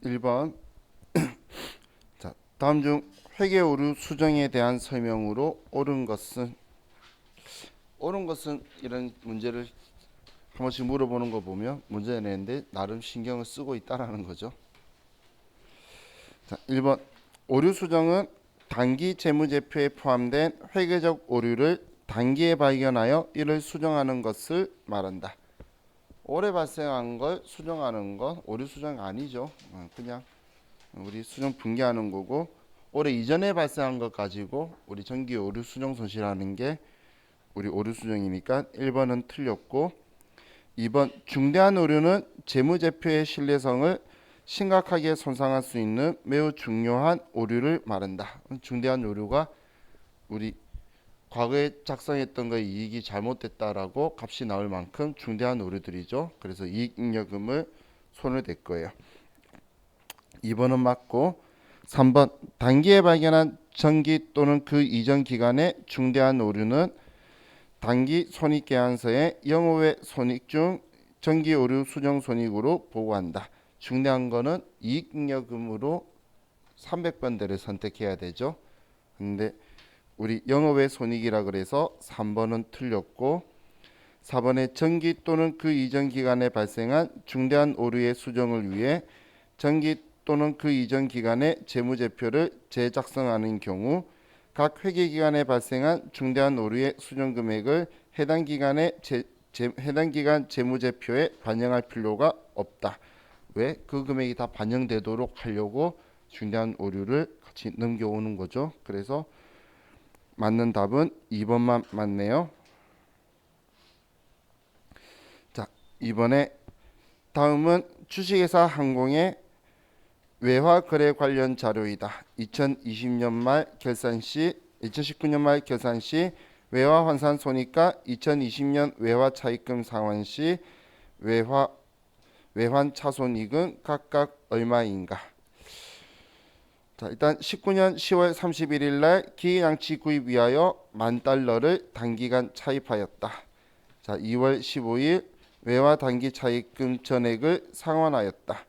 1번. 자, 다음 중 회계 오류 수정에 대한 설명으로 옳은 것은 이런 문제를 한 번씩 물어보는 거 보면 문제 내는데 나름 신경을 쓰고 있다라는 거죠. 자, 1번. 오류 수정은 단기 재무제표에 포함된 회계적 오류를 단기에 발견하여 이를 수정하는 것을 말한다. 올해 발생한 걸 수정하는 건 오류 수정 아니죠. 그냥 우리 수정 분기하는 거고, 올해 이전에 발생한 것 가지고 우리 정기 오류 수정 손실하는 게 우리 오류 수정이니까 1번은 틀렸고, 2번. 중대한 오류는 재무제표의 신뢰성을 심각하게 손상할 수 있는 매우 중요한 오류를 말한다. 중대한 오류가 우리 과거에 작성했던 거의 이익이 잘못됐다라고 값이 나올 만큼 중대한 오류들이죠. 그래서 이익잉여금을 손을 댈 거예요. 2번은 맞고, 3번. 단기에 발견한 정기 또는 그 이전 기간의 중대한 오류는 단기 손익계산서의 영업외 손익 중 정기 오류 수정 손익으로 보고한다. 중대한 거는 이익잉여금으로 300번대를 선택해야 되죠. 근데 우리 영업외 손익이라 그래서 3번은 틀렸고, 4번에 정기 또는 그 이전 기간에 발생한 중대한 오류의 수정을 위해 정기 또는 그 이전 기간의 재무제표를 재작성하는 경우 각 회계기간에 발생한 중대한 오류의 수정 금액을 해당 기간 재무제표에 반영할 필요가 없다. 왜? 그 금액이 다 반영되도록 하려고 중대한 오류를 같이 넘겨오는 거죠. 그래서 맞는 답은 2번만 맞네요. 자, 이번에 다음은 주식회사 항공의 외화 거래 관련 자료이다. 2020년 말 결산 시, 2019년 말 결산 시 외화 환산 손익과 2020년 외화 차입금 상환 시 외환 차손익은 각각 얼마인가? 자, 일단 19년 10월 31일 날 기계장치 구입 위하여 $10,000를 단기간 차입하였다. 자, 2월 15일 외화 단기 차입금 전액을 상환하였다.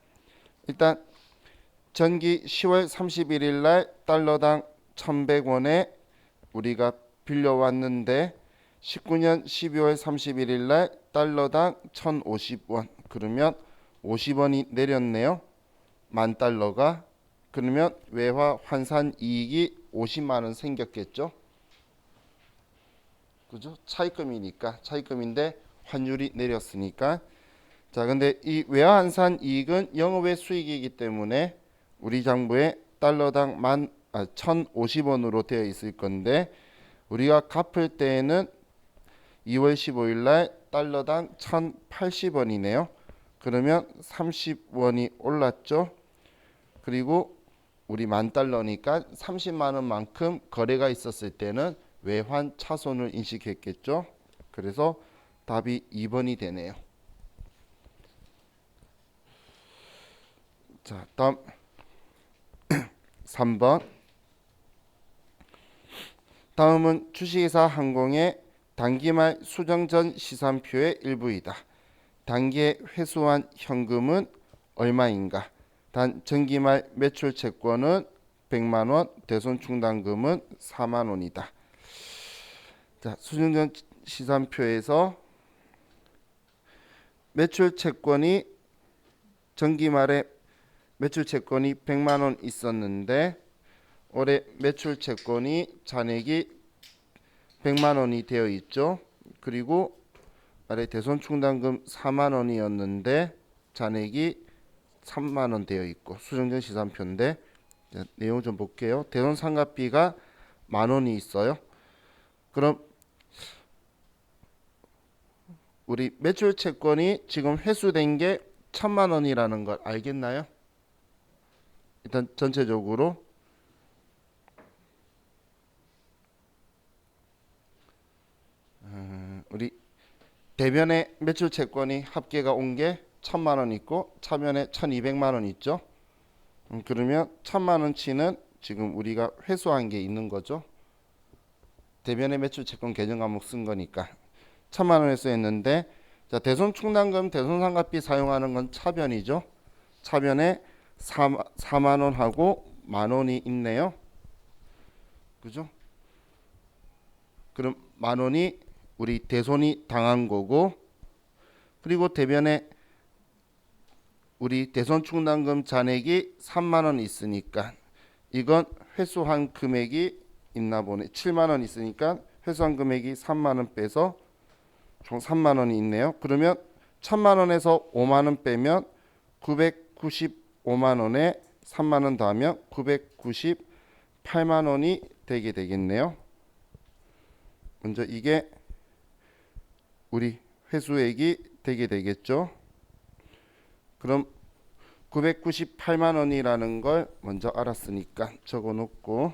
일단 전기 10월 31일 날 달러당 1,100원에 우리가 빌려왔는데 19년 12월 31일 날 달러당 1,050원. 그러면 50원이 내렸네요. $10,000가. 그러면 외화 환산 이익이 50만 원 생겼겠죠. 그죠? 차입금인데 환율이 내렸으니까. 자, 근데 이 외화 환산 이익은 영업외 수익이기 때문에 우리 장부에 달러당 1,050원으로 되어 있을 건데, 우리가 갚을 때에는 2월 15일 날 달러당 1,080원이네요. 그러면 30원이 올랐죠. 그리고 우리 $10,000니까 30만 원만큼 거래가 있었을 때는 외환 차손을 인식했겠죠. 그래서 답이 2번이 되네요. 자, 다음 3번. 다음은 주식회사 항공의 단기말 수정 전 시산표의 일부이다. 단기에 회수한 현금은 얼마인가? 단 정기말 매출 채권은 100만 원, 대손 충당금은 4만 원이다. 자, 수정 전 시산표에서 매출 채권이 정기말에 매출 채권이 100만 원 있었는데 올해 매출 채권이 잔액이 100만 원이 되어 있죠. 그리고 아래 대손 충당금 4만 원이었는데 잔액이 3만 원 되어 있고 수정전 시산표인데, 자, 내용 좀 볼게요. 대손 상각비가 만 원이 있어요. 그럼 우리 매출 채권이 지금 회수된 게 1,000만 원이라는 걸 알겠나요? 일단 전체적으로 우리 대면에 매출 채권이 합계가 온 게 1,000만 원 있고 차면에 1,200만 원 있죠. 그러면 1,000만 원치는 지금 우리가 회수한 게 있는 거죠. 대면에 매출 채권 계정 과목 쓴 거니까 1,000만 원 회수했는데, 자, 대손 충당금, 대손 상각비 사용하는 건 차변이죠. 차변에 4만 원하고 만 원이 있네요. 그죠? 그럼 만 원이 우리 대손이 당한 거고, 그리고 대변에 우리 대손 충당금 잔액이 3만 원 있으니까 이건 회수한 금액이 있나 보네. 7만 원 있으니까 회수한 금액이 3만 원 빼서 총 3만 원이 있네요. 그러면 1000만 원에서 5만 원 빼면 995만 원에 3만 원 더하면 998만 원이 되게 되겠네요. 먼저 이게 우리 회수액이 되게 되겠죠. 그럼 998만 원이라는 걸 먼저 알았으니까 적어 놓고,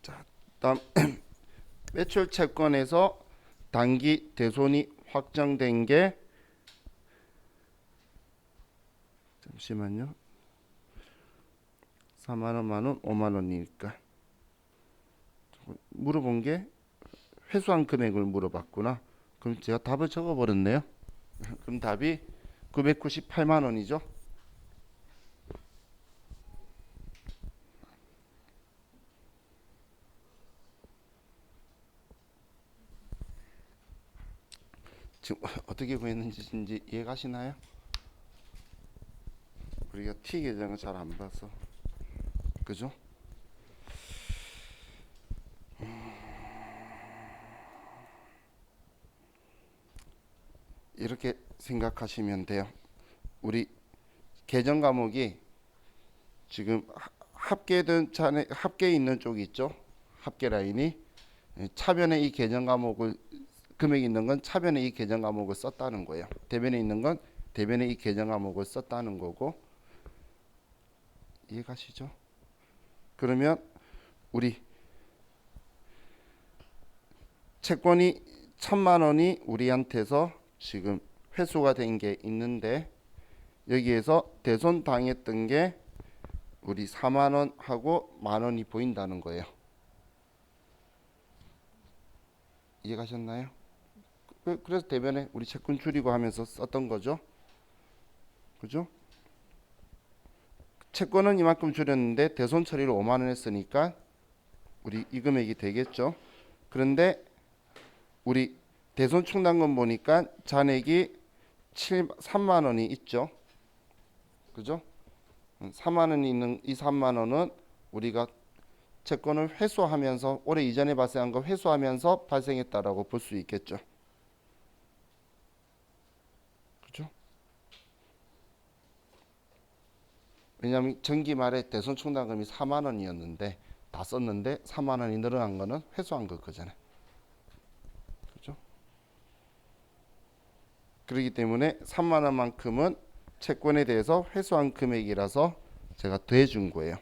자, 다음 매출 채권에서 단기 대손이 확정된 게, 잠시만요. 4만 원, 만 원, 5만 원이니까 물어본 게 회수한 금액을 물어봤구나. 그럼 제가 답을 적어버렸네요. 그럼 답이 998만 원이죠. 지금 어떻게 구했는지 이해가시나요? 우리가 T 계정을 잘 안 봐서, 그죠? 이렇게 생각하시면 돼요. 우리 계정 과목이 지금 합계된 잔에 합계 있는 쪽이 있죠. 합계 라인이 차변에 이 계정 과목을 금액이 있는 건 차변에 이 계정 과목을 썼다는 거예요. 대변에 있는 건 대변에 이 계정 과목을 썼다는 거고, 이해가시죠? 그러면 우리 채권이 1000만 원이 우리한테서 지금 회수가 된 게 있는데, 여기에서 대손 당했던 게 우리 4만 원하고 만 원이 보인다는 거예요. 이해가셨나요? 그래서 대변에 우리 채권 줄이고 하면서 썼던 거죠. 그죠? 채권은 이만큼 줄였는데 대손 처리를 5만 원 했으니까 우리 이 금액이 되겠죠. 그런데 우리 대손 충당금 보니까 잔액이 3만 원이 있죠. 그죠? 3만 원이 있는 이 3만 원은 우리가 채권을 회수하면서 올해 이전에 발생한 거 회수하면서 발생했다라고 볼 수 있겠죠. 그죠? 왜냐하면 전기 말에 대손 충당금이 4만 원이었는데 다 썼는데 4만 원이 늘어난 거는 회수한 거잖아요. 그죠? 그렇기 때문에 3만 원만큼은 채권에 대해서 회수한 금액이라서 제가 더해준 거예요.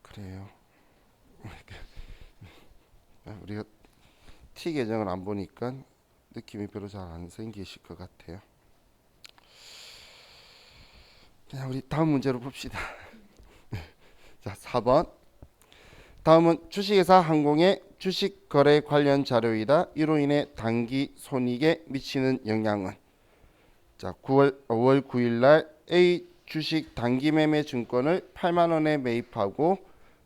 그래요. 우리가 T 계정을 안 보니까 느낌이 별로 잘 안 생기실 것 같아요. 그냥 우리 다음 문제로 봅시다. 자, 4번. 다음은 주식회사 항공의 주식 거래 관련 자료이다. 이로 인해 단기 손익에 미치는 영향은? 자, 5월 9일 날 A 주식 단기 매매 증권을 8만 원에 매입하고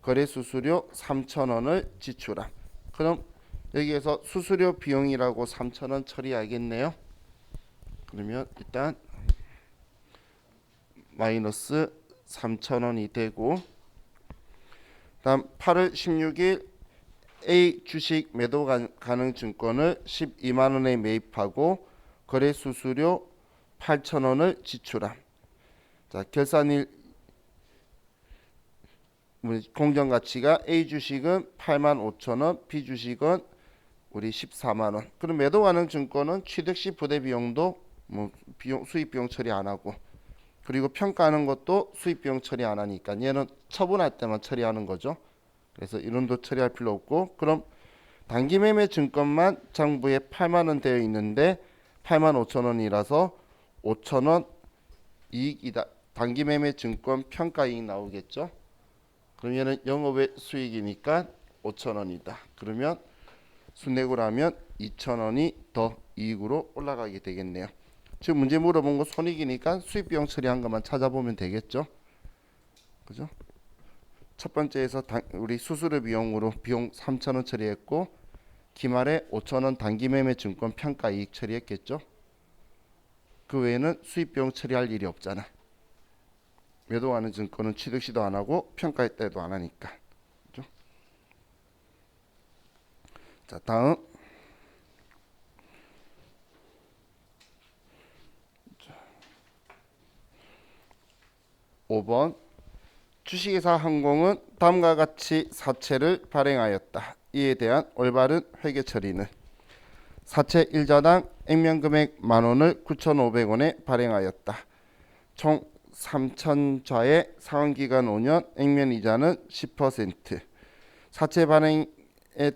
거래 수수료 3천 원을 지출함. 그럼 여기에서 수수료 비용이라고 3천 원 처리하겠네요. 그러면 일단 마이너스 3천 원이 되고, 다음 8월 16일 A 주식 매도 가능 증권을 12만 원에 매입하고 거래 수수료 8천 원을 지출함. 자, 결산일 공정 가치가 A 주식은 8만 5천 원, B 주식은 우리 14만 원. 그럼 매도 가능 증권은 취득 시 부대 비용도 수입 비용 처리 안 하고, 그리고 평가하는 것도 수입 비용 처리 안 하니까 얘는 처분할 때만 처리하는 거죠. 그래서 이론도 처리할 필요 없고, 그럼 단기 매매 증권만 장부에 8만 원 되어 있는데 8만 5천 원이라서 5천 원 이익이다. 단기 매매 증권 평가이익 나오겠죠. 그럼 얘는 영업외 수익이니까 5,000원이다. 그러면 순내고를 하면 2,000원이 더 이익으로 올라가게 되겠네요. 지금 문제 물어본 거 손익이니까 수익 비용 처리한 것만 찾아보면 되겠죠. 그죠? 첫 번째에서 우리 수수료 비용으로 비용 3,000원 처리했고 기말에 5,000원 단기 매매 증권 평가 이익 처리했겠죠. 그 외에는 수익 비용 처리할 일이 없잖아. 매도하는 증권은 취득 시도 안 하고 평가 때도 안 하니까. 그죠? 자, 다음 5번 주식회사 항공은 다음과 같이 사채를 발행하였다. 이에 대한 올바른 회계 처리는 사채 1자당 액면금액 만원을 9,500원에 발행하였다. 총 3,000자의 상환기간 5년, 액면이자는 10%. 사채 발행에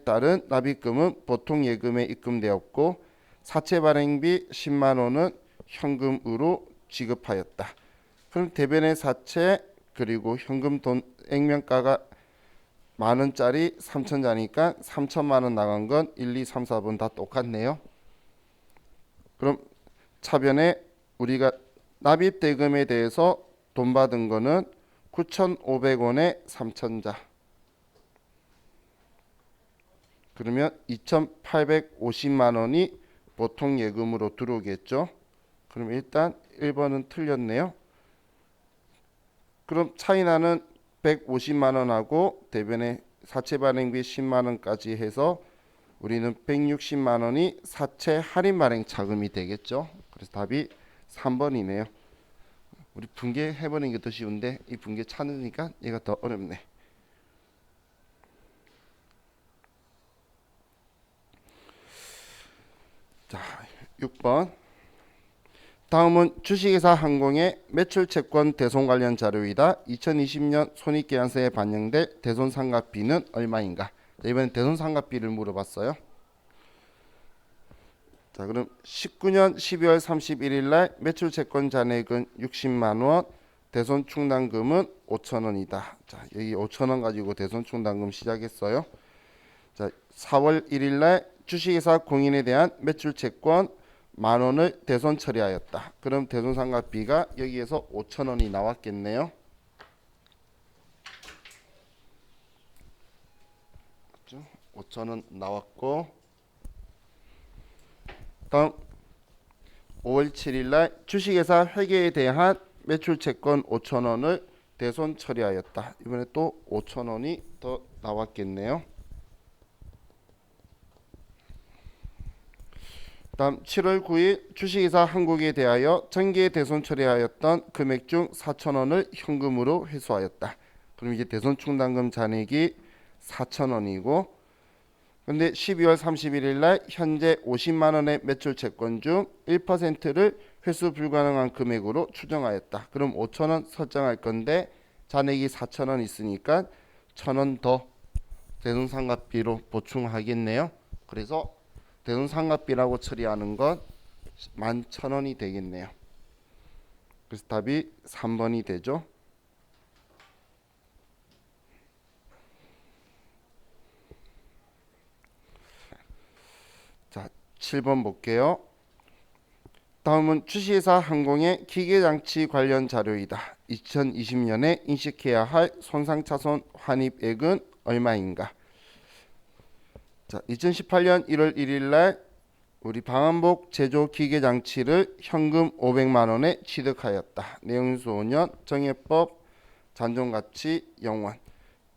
따른 납입금은 보통 예금에 입금되었고 사채 발행비 10만원은 현금으로 지급하였다. 그럼 대변의 사채 그리고 현금 돈 액면가가 만원짜리 3,000자니까 3천만원 나간 건 1, 2, 3, 4번 다 똑같네요. 그럼 차변에 우리가 납입 대금에 대해서 돈 받은 거는 9,500원에 3,000자. 그러면 2,850만 원이 보통 예금으로 들어오겠죠. 그럼 일단 1번은 틀렸네요. 그럼 차이나는 150만 원하고 대변에 사채 발행비 10만 원까지 해서 우리는 160만 원이 사채 할인 발행 자금이 되겠죠. 그래서 답이 3번이네요. 우리 분계 해보는 게 더 쉬운데 이 분계 찾으니까 얘가 더 어렵네. 자, 6번. 다음은 주식회사 항공의 매출 채권 대손 관련 자료이다. 2020년 손익계산서에 반영될 대손상각비는 얼마인가? 자, 이번엔 대손상각비를 물어봤어요. 자, 그럼 19년 12월 31일 날 매출 채권 잔액은 60만 원, 대손 충당금은 5,000원이다. 자, 여기 5,000원 가지고 대손 충당금 시작했어요. 자, 4월 1일 날 주식회사 공인에 대한 매출 채권 만원을 대손 처리하였다. 그럼 대손상각비가 여기에서 5,000원이 나왔겠네요. 5,000원 나왔고 다음 5월 7일 날 주식회사 회계에 대한 매출 채권 5,000원을 대손 처리하였다. 이번에 또 5,000원이 더 나왔겠네요. 다음 7월 9일 주식회사 한국에 대하여 전기에 대손 처리하였던 금액 중 4,000원을 현금으로 회수하였다. 그럼 이게 대손 충당금 잔액이 4,000원이고 근데 12월 31일 날 현재 50만 원의 매출 채권 중 1%를 회수 불가능한 금액으로 추정하였다. 그럼 5,000원 설정할 건데 잔액이 4,000원 있으니까 1,000원 더 대손상각비로 보충하겠네요. 그래서 대손상각비라고 처리하는 건 11,000원이 되겠네요. 그래서 답이 3번이 되죠. 자, 7번 볼게요. 다음은 주식회사 항공의 기계장치 관련 자료이다. 2020년에 인식해야 할 손상차손 환입액은 얼마인가? 자, 2018년 1월 1일 날 우리 방한복 제조 기계장치를 현금 500만 원에 취득하였다. 내용인수 5년, 정해법, 잔존가치 0원.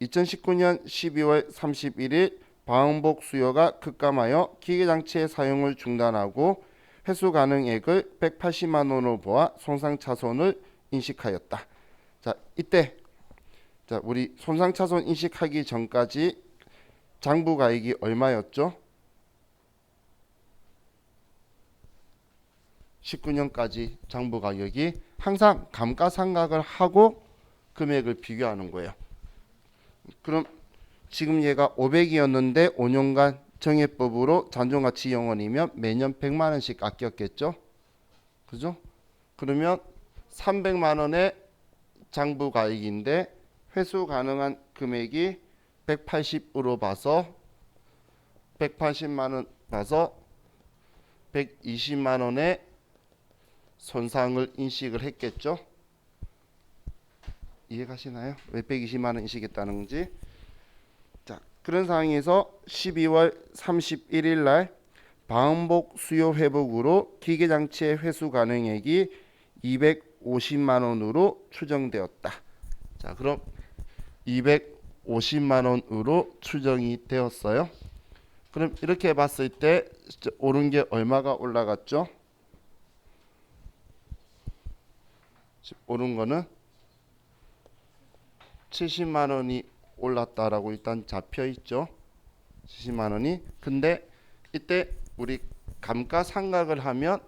2019년 12월 31일 방한복 수요가 급감하여 기계장치의 사용을 중단하고 회수 가능액을 180만 원으로 보아 손상차손을 인식하였다. 자, 이때 자, 우리 손상차손 인식하기 전까지 장부가액이 얼마였죠? 19년까지 장부가격이 항상 감가상각을 하고 금액을 비교하는 거예요. 그럼 지금 얘가 500이었는데 5년간 정해법으로 잔존가치 0원이면 매년 100만 원씩 아꼈겠죠? 그죠? 그러면 300만 원에 장부가액인데 회수 가능한 금액이 180으로 봐서 180만 원 봐서 120만 원의 손상을 인식을 했겠죠. 이해가시나요? 왜 120만 원 인식했다는 건지. 자, 그런 상황에서 12월 31일 날 방음복 수요 회복으로 기계장치의 회수 가능액이 250만 원으로 추정되었다. 자, 그럼 250만 원으로 추정이 되었어요. 그럼 이렇게 봤을 때 오른 게 얼마가 올라갔죠? 오른 거는 70만 원이 올랐다라고 일단 잡혀 있죠. 70만 원이. 근데 이때 우리 감가상각을 하면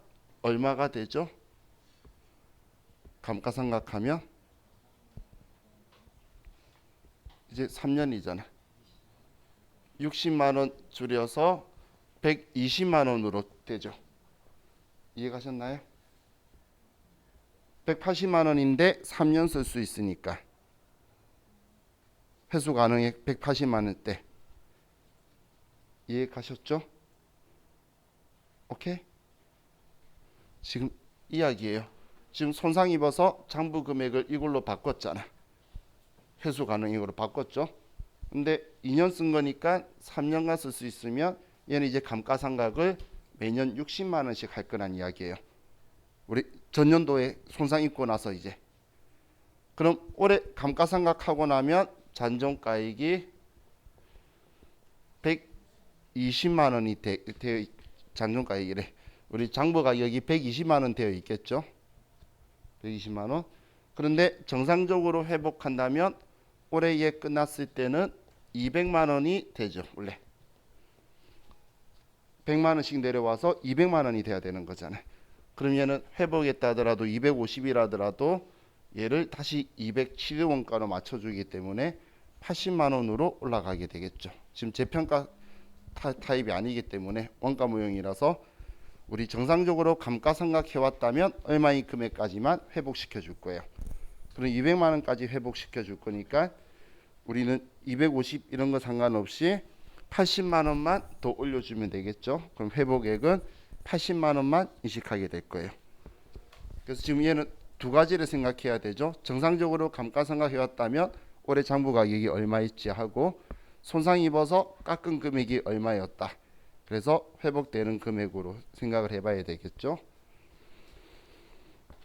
얼마가 되죠? 감가상각하면 이제 3년이잖아. 60만 원 줄여서 120만 원으로 되죠. 이해가셨나요? 180만 원인데 3년 쓸 수 있으니까 회수 가능액 180만 원대. 이해가셨죠? 오케이? 지금 이야기예요. 지금 손상 입어서 장부 금액을 이걸로 바꿨잖아. 회수 가능액으로 바꿨죠. 근데 2년 쓴 거니까 3년간 쓸 수 있으면 얘는 이제 감가상각을 매년 60만 원씩 할 거란 이야기예요. 우리 전년도에 손상 입고 나서 이제. 그럼 올해 감가상각하고 나면 잔존가액이 120만 원이 되어 잔존가액이래. 우리 장부 가격이 120만 원 되어 있겠죠. 120만 원. 그런데 정상적으로 회복한다면 올해 얘 끝났을 때는 200만 원이 되죠. 원래 100만 원씩 내려와서 200만 원이 돼야 되는 거잖아요. 그럼 얘는 회복했다 하더라도 250이라더라도 얘를 다시 207의 원가로 맞춰주기 때문에 80만 원으로 올라가게 되겠죠. 지금 재평가 타입이 아니기 때문에 원가 무형이라서 우리 정상적으로 감가상각 해왔다면 얼마의 금액까지만 회복시켜 줄 거예요. 그럼 200만 원까지 회복시켜 줄 거니까 우리는 250 이런 거 상관없이 80만 원만 더 올려주면 되겠죠. 그럼 회복액은 80만 원만 인식하게 될 거예요. 그래서 지금 얘는 두 가지를 생각해야 되죠. 정상적으로 감가상각 해왔다면 올해 장부 가격이 얼마일지 하고 손상 입어서 깎은 금액이 얼마였다. 그래서 회복되는 금액으로 생각을 해봐야 되겠죠.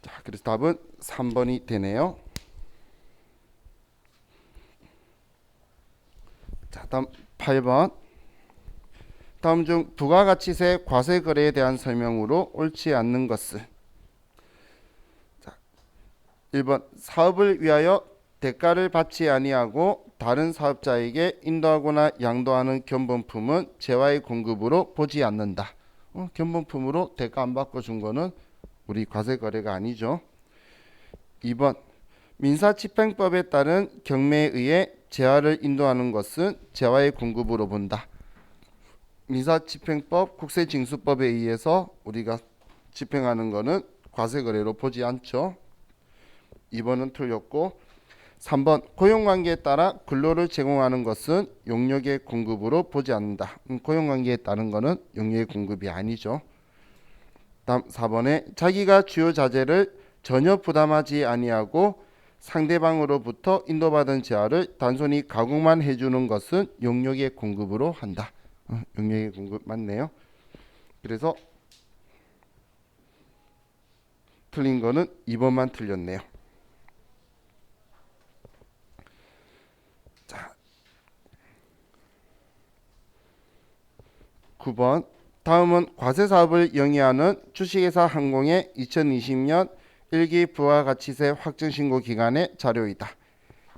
자, 그래서 답은 3번이 되네요. 자, 다음 8번. 다음 중 부가가치세 과세 거래에 대한 설명으로 옳지 않는 것은. 자, 1번 사업을 위하여 대가를 받지 아니하고 다른 사업자에게 인도하거나 양도하는 견본품은 재화의 공급으로 보지 않는다. 견본품으로 대가 안 받고 준 거는 우리 과세 거래가 아니죠. 2번 민사집행법에 따른 경매에 의해 재화를 인도하는 것은 재화의 공급으로 본다. 민사집행법 국세징수법에 의해서 우리가 집행하는 거는 과세 거래로 보지 않죠. 2번은 틀렸고 3번 고용관계에 따라 근로를 제공하는 것은 용역의 공급으로 보지 않는다. 고용관계에 따른 거는 용역의 공급이 아니죠. 다음 4번에 자기가 주요 자재를 전혀 부담하지 아니하고 상대방으로부터 인도받은 재화를 단순히 가공만 해주는 것은 용역의 공급으로 한다. 용역의 공급 맞네요. 그래서 틀린 거는 2번만 틀렸네요. 자, 9번 다음은 과세사업을 영위하는 주식회사 항공의 2020년 1기 부가가치세 확정신고 기간의 자료이다.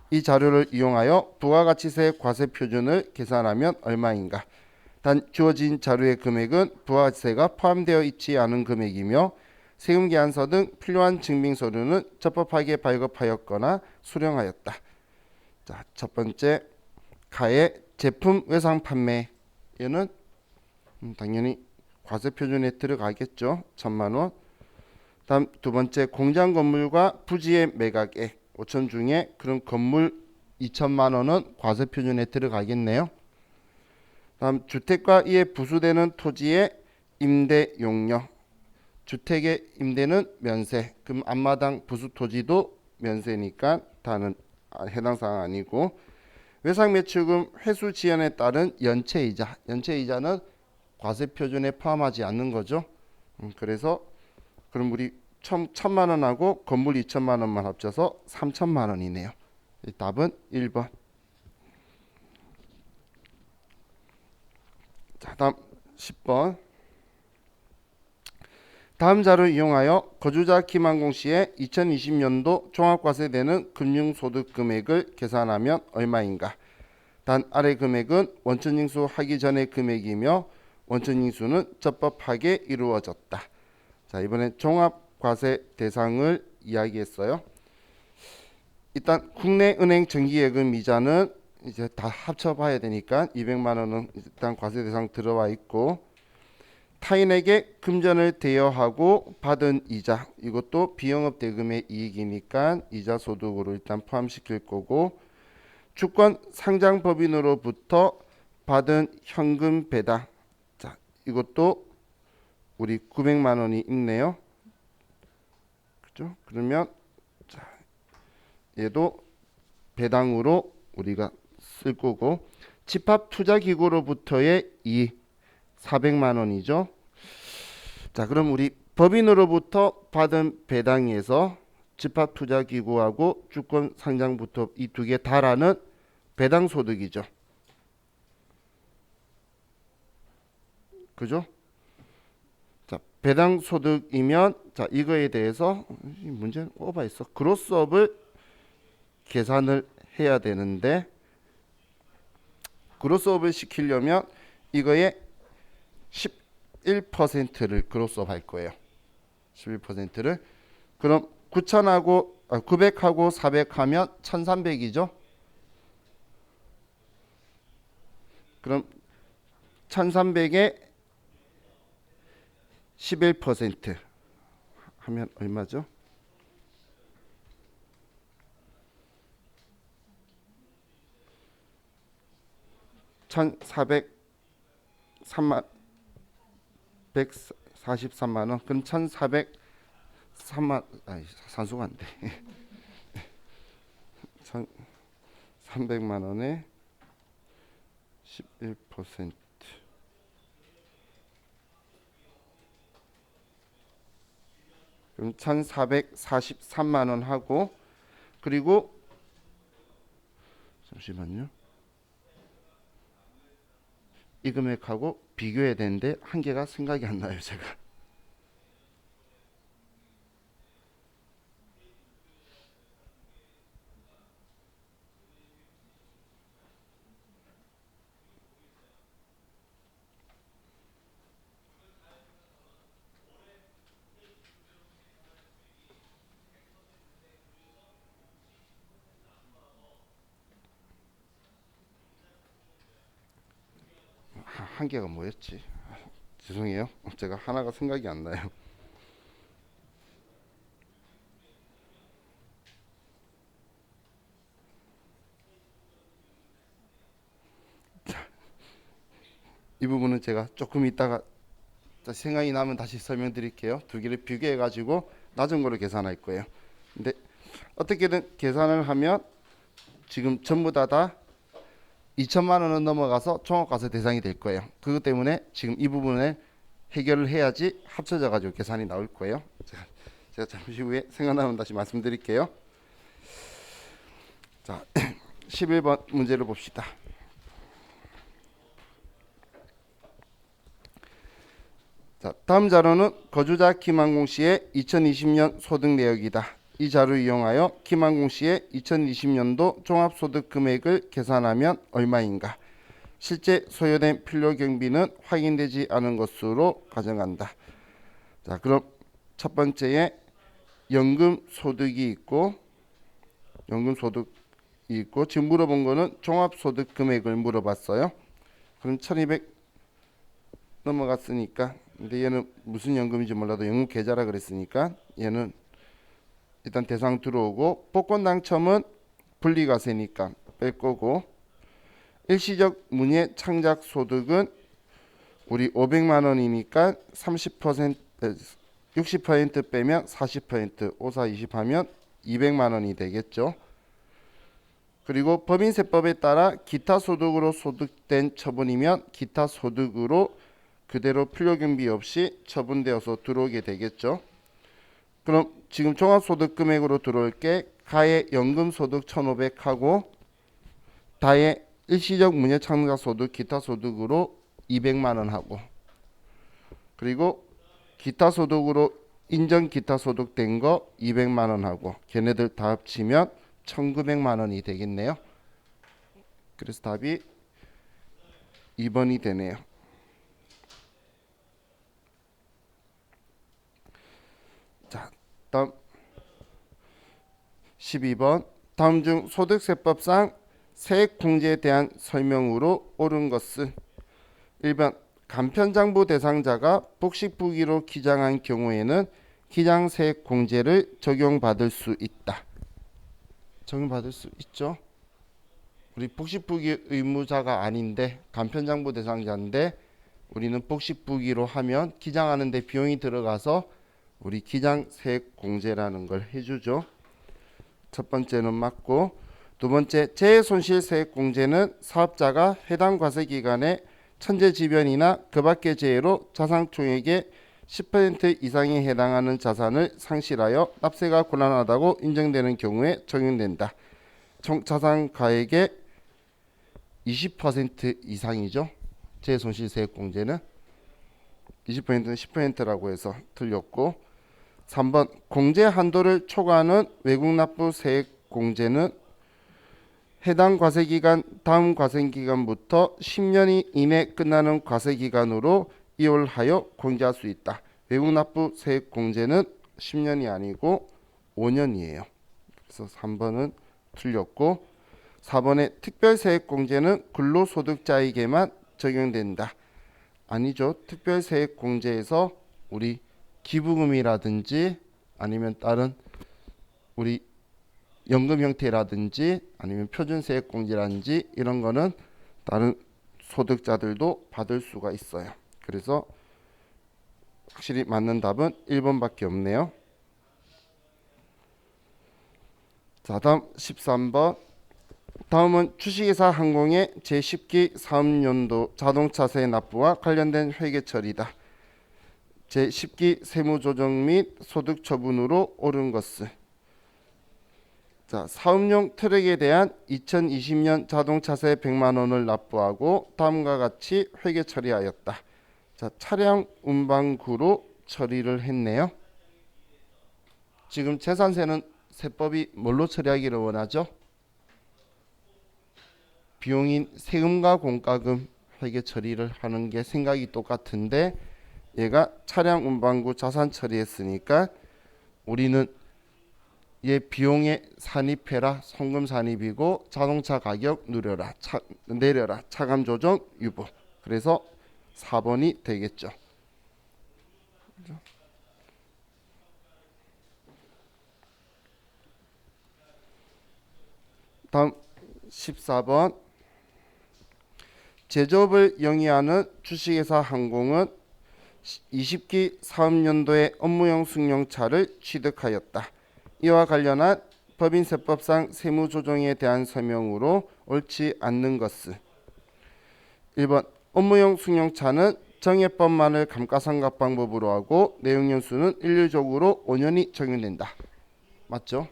이 자료를 이용하여 부가가치세 과세 표준을 계산하면 얼마인가? 단 주어진 자료의 금액은 부가가치세가 포함되어 있지 않은 금액이며 세금계산서 등 필요한 증빙서류는 적법하게 발급하였거나 수령하였다. 자, 첫 번째 가의 제품 외상 판매 얘는 당연히 과세 표준에 들어가겠죠. 1,000만 원. 다음 두 번째 공장 건물과 부지의 매각액 5천 중에 그럼 건물 2천만 원은 과세 표준에 들어가겠네요. 다음 주택과 이에 부수되는 토지의 임대 용료. 주택의 임대는 면세. 그럼 앞마당 부수 토지도 면세니까 다는 해당 사항 아니고, 외상매출금 회수 지연에 따른 연체이자. 연체이자는 과세 표준에 포함하지 않는 거죠. 그래서 그럼 우리 1,000만 원하고 건물 2천만 원만 합쳐서 3천만 원이네요. 답은 1번. 자, 다음 10번. 다음 자료를 이용하여 거주자 김한공 씨의 2020년도 종합과세되는 금융소득 금액을 계산하면 얼마인가? 단 아래 금액은 원천징수 하기 전의 금액이며 원천징수는 적법하게 이루어졌다. 자, 이번엔 종합과세 대상을 이야기했어요. 일단 국내은행 정기예금 이자는 이제 다 합쳐봐야 되니까 200만 원은 일단 과세 대상 들어와 있고, 타인에게 금전을 대여하고 받은 이자, 이것도 비영업 대금의 이익이니까 이자 소득으로 일단 포함시킬 거고, 주권 상장 법인으로부터 받은 현금 배당, 자 이것도 우리 900만 원이 있네요. 그죠? 그러면 자, 얘도 배당으로 우리가 쓸 거고, 집합투자기구로부터의 이익 400만 원이죠. 자, 그럼 우리 법인으로부터 받은 배당에서 집합투자기구하고 주권 상장부터 이 두 개 다라는 배당 소득이죠. 그죠? 자, 배당 소득이면 자, 이거에 대해서 이 문제는 오버했어. 그로스업을 계산을 해야 되는데, 그로스업을 시키려면 이거에 11%를 그로스업 할 거예요. 11%를. 그럼 900하고 400 하면 1300이죠. 그럼 1300에 11% 하면 얼마죠? 1,443만 원. 그럼 1,403만, 아니 산수가 안 돼. 1,300만 원에 11%. 그럼 1,443만 원 하고, 그리고 잠시만요. 이 금액하고 비교해야 되는데 한 개가 생각이 안 나요, 제가. 한 개가 뭐였지? 죄송해요. 제가 하나가 생각이 안 나요. 이 부분은 제가 조금 이따가 생각이 나면 다시 설명드릴게요. 두 개를 비교해 가지고 낮은 거로 계산할 거예요. 근데 어떻게든 계산을 하면 지금 전부 다 2천만 원은 넘어가서 종합과세 대상이 될 거예요. 그것 때문에 지금 이 부분을 해결을 해야지 합쳐져 가지고 계산이 나올 거예요. 제가 잠시 후에 생각나면 다시 말씀드릴게요. 자, 11번 문제를 봅시다. 자, 다음 자료는 거주자 김한공 씨의 2020년 소득 내역이다. 이 자료를 이용하여 김한공 씨의 2020년도 종합소득 금액을 계산하면 얼마인가? 실제 소요된 필요 경비는 확인되지 않은 것으로 가정한다. 자, 그럼 첫 번째에 연금 소득이 있고, 지금 물어본 거는 종합소득 금액을 물어봤어요. 그럼 1200 넘어갔으니까, 근데 얘는 무슨 연금인지 몰라도 연금 계좌라 그랬으니까 얘는 일단 대상 들어오고, 복권 당첨은 분리과세니까 뺄 거고, 일시적 문예 창작 소득은 우리 500만 원이니까 30% 60% 빼면 40% 5, 4, 20 하면 200만 원이 되겠죠. 그리고 법인세법에 따라 기타 소득으로 소득된 처분이면 기타 소득으로 그대로 필요경비 없이 처분되어서 들어오게 되겠죠. 그럼 지금 종합소득 금액으로 들어올 게 가의 연금소득 1,500 하고 다의 일시적 문예창작소득 기타소득으로 200만 원 하고, 그리고 기타소득으로 인정 기타소득 된 거 200만 원 하고, 걔네들 다 합치면 1,900만 원이 되겠네요. 그래서 답이 2번이 되네요. 자, 다음 12번. 다음 중 소득세법상 세액공제에 대한 설명으로 옳은 것은 1번 간편장부 대상자가 복식부기로 기장한 경우에는 기장세액공제를 적용받을 수 있다. 적용받을 수 있죠. 우리 복식부기 의무자가 아닌데 간편장부 대상자인데 우리는 복식부기로 하면 기장하는데 비용이 들어가서 우리 기장세액공제라는 걸 해주죠. 첫 번째는 맞고, 두 번째 재해손실세액공제는 사업자가 해당 과세기간에 천재지변이나 그 밖의 재해로 자산총액의 10% 이상에 해당하는 자산을 상실하여 납세가 곤란하다고 인정되는 경우에 적용된다. 총 자산가액의 20% 이상이죠. 재해손실세액공제는 20%는 10%라고 해서 틀렸고, 3번 공제 한도를 초과하는 외국납부세액공제는 해당 과세기간 다음 과세기간부터 10년이 이내 끝나는 과세기간으로 이월하여 공제할 수 있다. 외국납부세액공제는 10년이 아니고 5년이에요. 그래서 3번은 틀렸고, 4번의 특별세액공제는 근로소득자에게만 적용된다. 아니죠. 특별세액공제에서 우리 기부금이라든지 아니면 다른 우리 연금 형태라든지 아니면 표준세액공제라든지 이런 거는 다른 소득자들도 받을 수가 있어요. 그래서 확실히 맞는 답은 1번밖에 없네요. 자, 다음 13번. 다음은 주식회사 항공의 제10기 사업연도 자동차세 납부와 관련된 회계 처리다. 제10기 세무조정 및 소득처분으로 옳은 것은, 자, 사업용 트럭에 대한 2020년 자동차세 100만 원을 납부하고 다음과 같이 회계 처리하였다. 자, 차량 운반구로 처리를 했네요. 지금 재산세는 세법이 뭘로 처리하기를 원하죠? 비용인 세금과 공과금 회계 처리를 하는 게 생각이 똑같은데 얘가 차량 운반구 자산 처리했으니까 우리는 얘 비용에 산입해라, 송금 산입이고 자동차 가격 누려라, 내려라, 차감 조정 유보. 그래서 4번이 되겠죠. 다음 14번. 제조업을 영위하는 주식회사 항공은 20기 사업연도에 업무용 승용차를 취득하였다. 이와 관련한 법인세법상 세무조정에 대한 설명으로 옳지 않는 것은 1번 업무용 승용차는 정해법만을 감가상각 방법으로 하고 내용연수는 일률적으로 5년이 적용된다. 맞죠?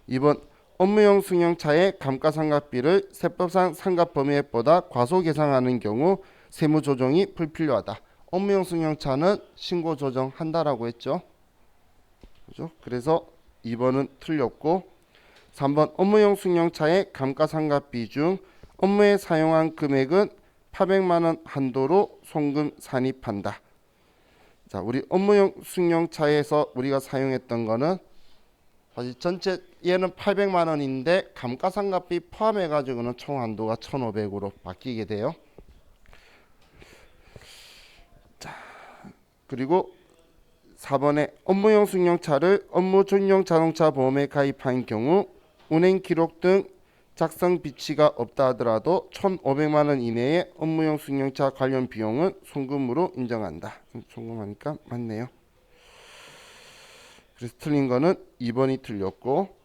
2번 업무용 승용차의 감가상각비를 세법상 상각 범위액보다 과소 계상하는 경우 세무조정이 불필요하다. 업무용 승용차는 신고 조정한다라고 했죠. 그죠? 그래서 2번은 틀렸고, 3번 업무용 승용차의 감가상각비 중 업무에 사용한 금액은 800만 원 한도로 송금 산입한다. 자, 우리 업무용 승용차에서 우리가 사용했던 거는 사실 전체 얘는 800만 원인데 감가상각비 포함해 가지고는 총 한도가 1,500으로 바뀌게 돼요. 자, 그리고 4번에 업무용 승용차를 업무 전용 자동차 보험에 가입한 경우 운행 기록 등 작성 비치가 없다 하더라도 1,500만 원 이내의 업무용 승용차 관련 비용은 송금으로 인정한다. 송금하니까 맞네요. 그래서 틀린 거는 2번이 틀렸고,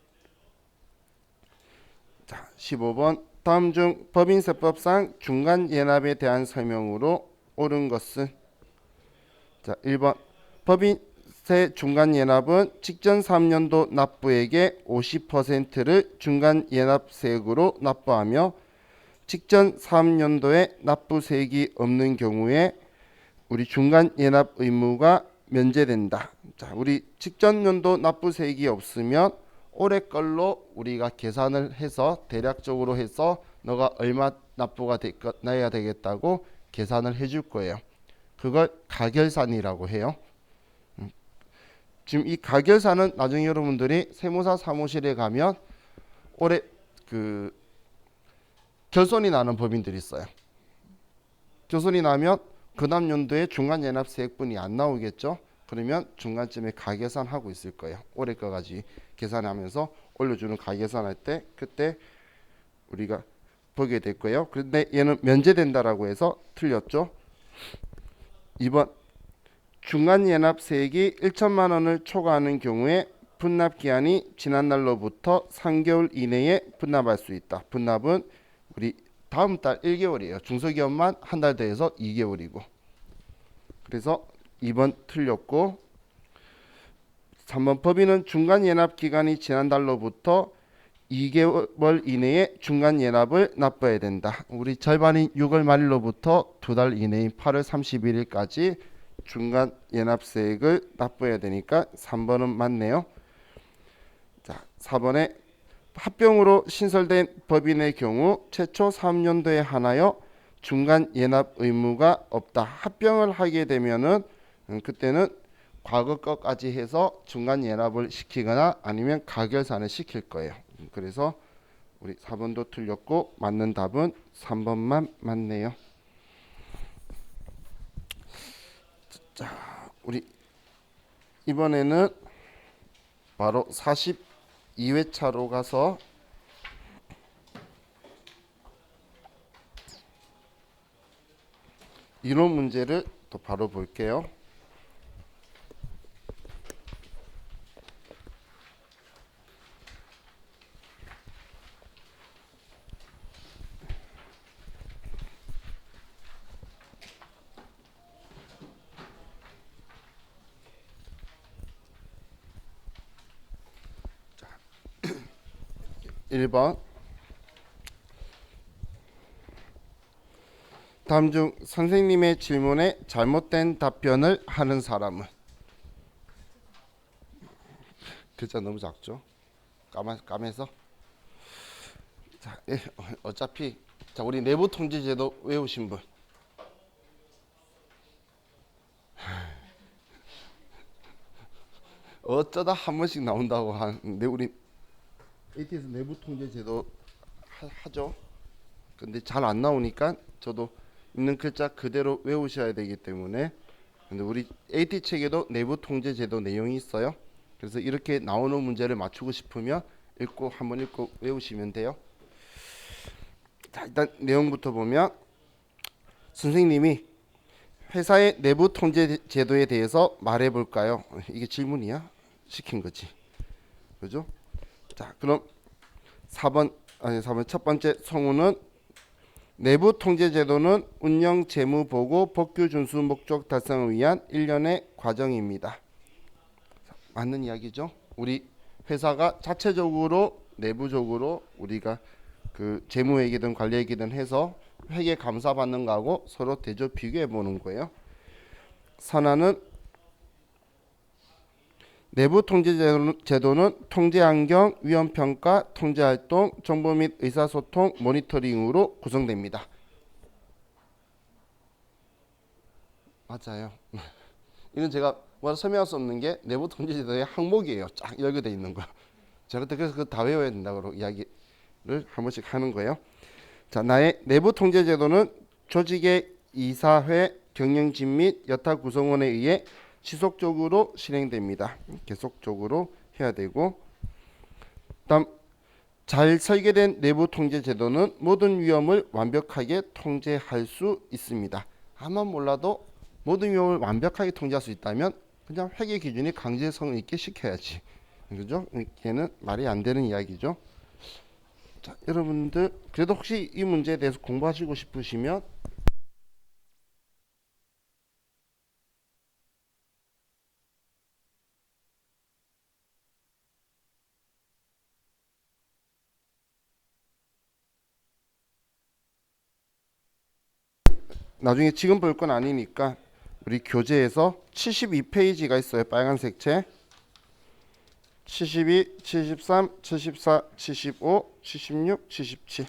자 15번 다음 중 법인세법상 중간 예납에 대한 설명으로 옳은 것은, 자 1번 법인세 중간 예납은 직전 3년도 납부액의 50%를 중간 예납세액으로 납부하며 직전 3년도에 납부세액이 없는 경우에 우리 중간 예납 의무가 면제된다. 자, 우리 직전 연도 납부세액이 없으면 올해 걸로 우리가 계산을 해서 대략적으로 해서 너가 얼마 납부가 나야 되겠다고 계산을 해줄 거예요. 그걸 가결산이라고 해요. 지금 이 가결산은 나중에 여러분들이 세무사 사무실에 가면 올해 그 결손이 나는 법인들이 있어요. 결손이 나면 그 다음 연도에 중간 연합세액분이 안 나오겠죠. 그러면 중간쯤에 가계산하고 있을 거예요. 올해 거까지 계산하면서 올려주는 가계산할 때 그때 우리가 보게 될 거예요. 그런데 얘는 면제된다라고 해서 틀렸죠. 2번 중간 연합세액이 1천만 원을 초과하는 경우에 분납 기한이 지난 날로부터 3개월 이내에 분납할 수 있다. 분납은 우리 다음 달 1개월이에요. 중소기업만 한 달 더해서 2개월이고. 그래서 2번 틀렸고, 3번 법인은 중간 연합 기간이 지난 달로부터 2개월 이내에 중간 연합을 납부해야 된다. 우리 절반인 6월 말일로부터 2달 이내인 8월 31일까지 중간 연합세액을 납부해야 되니까 3번은 맞네요. 자, 4번에 합병으로 신설된 법인의 경우 최초 3년도에 한하여 중간 연합 의무가 없다. 합병을 하게 되면은 그때는 과거 것까지 해서 중간 연합을 시키거나 아니면 가결산을 시킬 거예요. 그래서 우리 4번도 틀렸고 맞는 답은 3번만 맞네요. 자, 우리 이번에는 바로 42회차로 가서 이론 문제를 또 바로 볼게요. 자, 1번 다음 중 선생님의 질문에 잘못된 답변을 하는 사람은, 글자 너무 작죠? 까매서. 자, 어차피 자 우리 내부 통제제도 외우신 분. 어쩌다 한 번씩 나온다고 하는데 우리 AT에서 내부 통제제도 하죠. 근데 잘 안 나오니까 저도 있는 글자 그대로 외우셔야 되기 때문에. 근데 우리 AT 책에도 내부 통제 제도 내용이 있어요. 그래서 이렇게 나오는 문제를 맞추고 싶으면 한번 읽고 외우시면 돼요. 자, 일단 내용부터 보면 선생님이 회사의 내부 통제 제도에 대해서 말해 볼까요? 이게 질문이야? 시킨 거지. 그죠? 자, 그럼 4번 첫 번째 성우는 내부 통제 제도는 운영 재무 보고 법규 준수 목적 달성을 위한 일련의 과정입니다. 맞는 이야기죠. 우리 회사가 자체적으로 내부적으로 우리가 그 재무회계든 관리회계든 해서 회계 감사 받는 거하고 서로 대조 비교해 보는 거예요. 선화는 내부 통제 제도는 통제 환경, 위험 평가, 통제 활동, 정보 및 의사소통, 모니터링으로 구성됩니다. 맞아요. 이건 제가 뭐 설명할 수 없는 게 내부 통제 제도의 항목이에요. 쫙 열거돼 있는 거. 제가 그래서 그거 다 외워야 된다고 이야기를 한 번씩 하는 거예요. 자, 나의 내부 통제 제도는 조직의 이사회, 경영진 및 여타 구성원에 의해 지속적으로 실행됩니다. 계속적으로 해야 되고, 다음 잘 설계된 내부 통제 제도는 모든 위험을 완벽하게 통제할 수 있습니다. 아마 몰라도 모든 위험을 완벽하게 통제할 수 있다면 그냥 회계 기준이 강제성 있게 시켜야지. 그죠? 걔는 말이 안 되는 이야기죠. 자, 여러분들 그래도 혹시 이 문제에 대해서 공부하시고 싶으시면 나중에 지금 볼 건 아니니까 우리 교재에서 72페이지가 있어요. 빨간색 책. 72, 73, 74, 75, 76, 77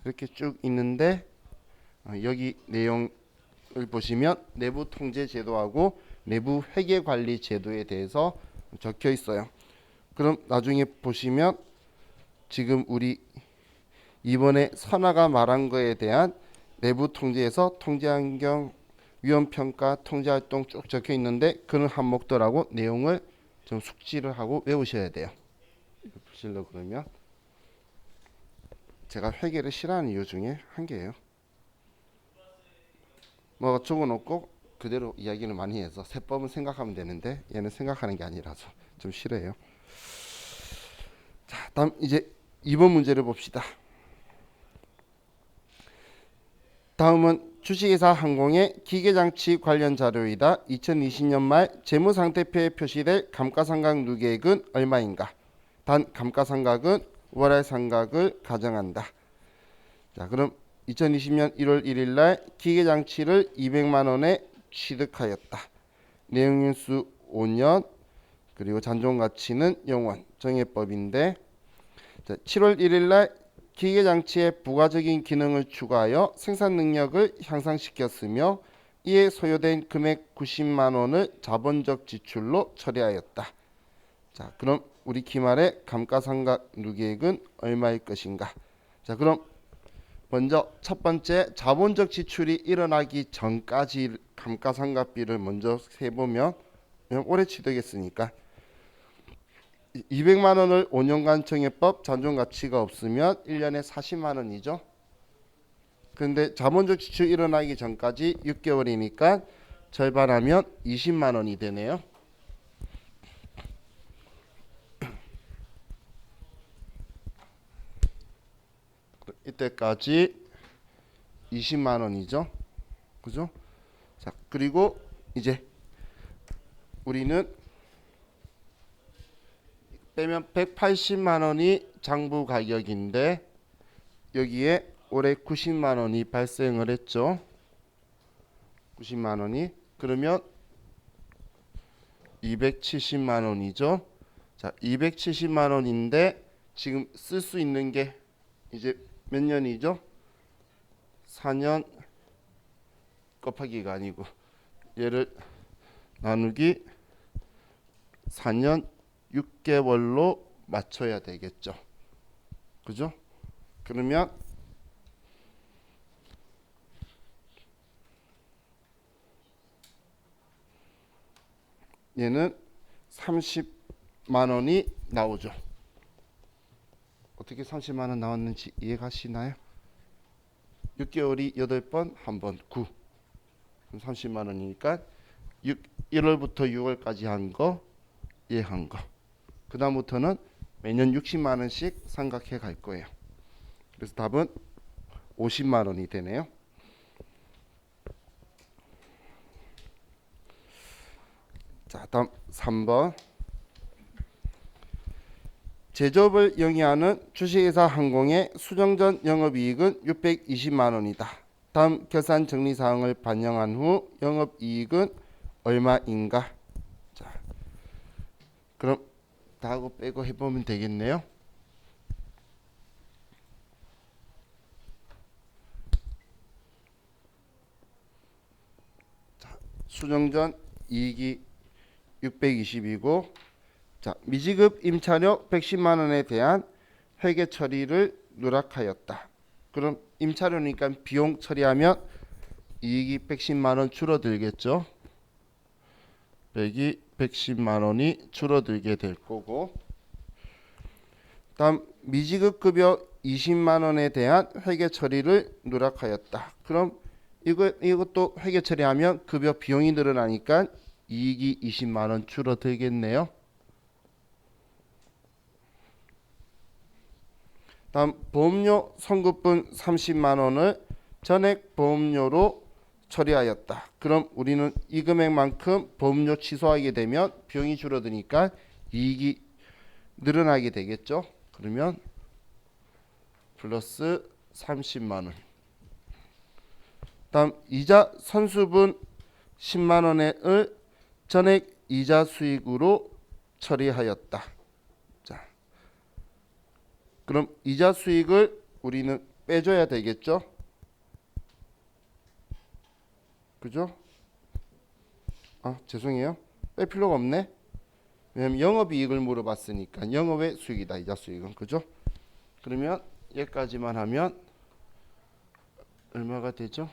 이렇게 쭉 있는데 여기 내용을 보시면 내부 통제 제도하고 내부 회계 관리 제도에 대해서 적혀 있어요. 그럼 나중에 보시면 지금 우리 이번에 선아가 말한 거에 대한 내부 통제에서 통제 환경, 위험 평가, 통제 활동 쭉 적혀 있는데 그런 항목들하고 내용을 좀 숙지를 하고 외우셔야 돼요. 보실려 그러면 제가 회계를 싫어하는 이유 중에 한 개예요. 뭐 적어놓고 그대로 이야기를 많이 해서 세법은 생각하면 되는데 얘는 생각하는 게 아니라서 좀 싫어해요. 자, 다음 이제 2번 문제를 봅시다. 다음은 주식회사 항공의 기계장치 관련 자료이다. 2020년 말 재무상태표에 표시될 감가상각 누계액은 얼마인가? 단 감가상각은 월할상각을 가정한다. 자, 그럼 2020년 1월 1일 날 기계장치를 200만 원에 취득하였다. 내용인수 5년 그리고 잔존가치는 0원 정해법인데, 자, 7월 1일 날 기계장치에 부가적인 기능을 추가하여 생산 능력을 향상시켰으며 이에 소요된 금액 90만 원을 자본적 지출로 처리하였다. 자, 그럼 우리 기말의 감가상각 누계액은 얼마일 것인가? 자, 그럼 먼저 첫 번째 자본적 지출이 일어나기 전까지 감가상각비를 먼저 세보면 올해 취득했으니까 200만 원을 5년간 정해법 잔존가치가 없으면 1년에 40만 원이죠. 근데 자본적 지출 일어나기 전까지 6개월이니까 절반하면 20만 원이 되네요. 이때까지 20만 원이죠. 그죠? 자, 그리고 이제 우리는 빼면 180만 원이 장부 가격인데 여기에 올해 90만 원이 발생을 했죠. 90만 원이 그러면 270만 원이죠. 자, 270만 원인데 지금 쓸 수 있는 게 이제 몇 년이죠? 4년 곱하기가 아니고 얘를 나누기 4년 6개월로 맞춰야 되겠죠. 그죠? 그러면 얘는 30만 원이 나오죠. 어떻게 30만 원 나왔는지 이해가시나요? 6개월이 8번, 한 번 9. 그럼 30만 원이니까 1월부터 6월까지 한 거, 얘 한 거. 그 다음부터는 매년 60만 원씩 상각해 갈 거예요. 그래서 답은 50만 원이 되네요. 자, 다음 3번. 제조업을 영위하는 주식회사 항공의 수정전 영업이익은 620만 원이다. 다음 결산 정리사항을 반영한 후 영업이익은 얼마인가? 자, 그럼 다 하고 빼고 해보면 되겠네요. 자, 수정전 이익이 620이고, 자, 미지급 임차료 110만 원에 대한 회계 처리를 누락하였다. 그럼 임차료니까 비용 처리하면 이익이 110만 원 줄어들겠죠. 빼기 110만 원이 줄어들게 될 거고, 다음 미지급 급여 20만 원에 대한 회계 처리를 누락하였다. 그럼 이것도 회계 처리하면 급여 비용이 늘어나니까 이익이 20만 원 줄어들겠네요. 다음 보험료 선급분 30만 원을 전액 보험료로 처리하였다. 그럼 우리는 이 금액만큼 보험료 취소하게 되면 비용이 줄어드니까 이익이 늘어나게 되겠죠. 그러면 플러스 30만 원. 다음 이자 선수분 10만 원을 전액 이자 수익으로 처리하였다. 자, 그럼 이자 수익을 우리는 빼줘야 되겠죠. 그죠? 아, 죄송해요. 뺄 필요가 없네. 왜냐면 영업이익을 물어봤으니까 영업의 수익이다. 이자 수익은. 그죠? 그러면 여기까지만 하면 얼마가 되죠?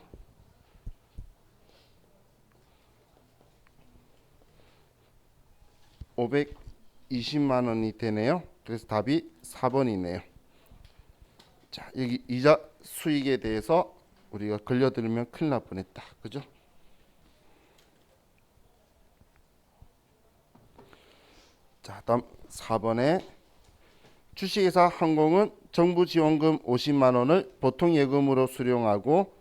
520만 원이 되네요. 그래서 답이 4번이네요. 자, 여기 이자 수익에 대해서 우리가 걸려들면 큰일 날 뻔했다. 그죠? 자, 다음 4번에 주식회사 항공은 정부 지원금 50만 원을 보통 예금으로 수령하고